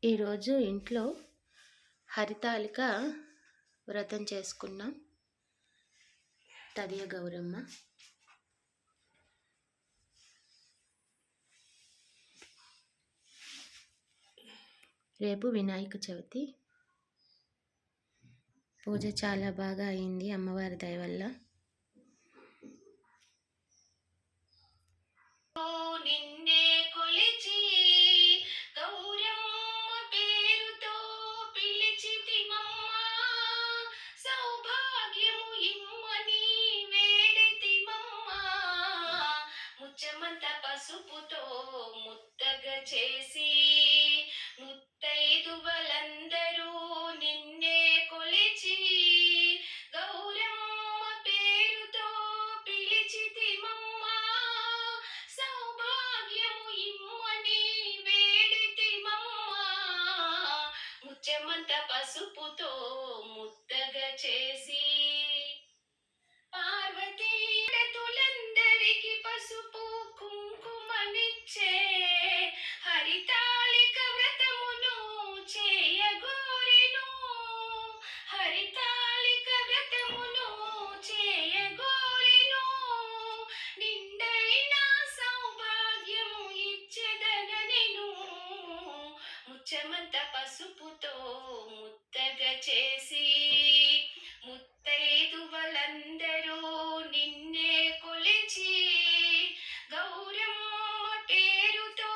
ఈరోజు ఇంట్లో హరితాలిక వ్రతం చేసుకున్నాం. తదియ గౌరమ్మ. రేపు వినాయక చవితి. పూజ చాలా బాగా అయింది అమ్మవారి దయ వల్ల. పసుపుతో ముద్దగా చేసి ముత్తైదువలందరూ నిన్నే కొలిచి గౌరమ్మ పేరుతో పిలిచితిమమ్మా సౌభాగ్యము ఇమ్మని వేడితిమమ్మా ముత్యమంత పసుపుతో ముద్దగా చేసి పార్వతీతులందరికి పసుపు కుంకుమనిచ్చే హరితాళిక వ్రతమును చేయగోరెను. హరితాళిక వ్రతమును చేయగోరెను. నిండైన సౌభాగ్యము ఇచ్చెదనెను. ముచ్చమంత పసుపుతో ముద్దగా చేసి ముత్తైదువలందరూ నిన్నే కొలిచి గౌరమ్మ పేరుతో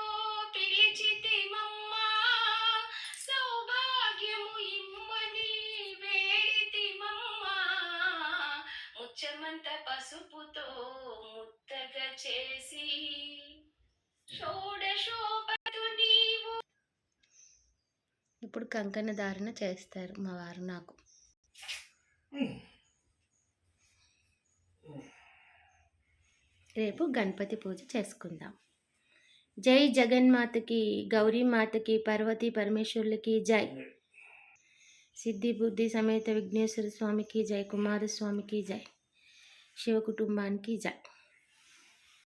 పిలిచితిమమ్మా సౌభాగ్యము ఇమ్మని వేడితిమమ్మా ముచ్చమంత పసుపుతో ముద్దగా చేసి షోడశోపతు నీవు. ఇప్పుడు కంకణ ధారణ చేస్తారు మా వారు నాకు. రేపు గణపతి పూజ చేసుకుందాం. జై జగన్మాతకి, గౌరీమాతకి, పార్వతీ పరమేశ్వరులకి జై. సిద్ధి బుద్ధి సమేత విఘ్నేశ్వర స్వామికి జై. కుమారస్వామికి జై. శివ కుటుంబానికి జై.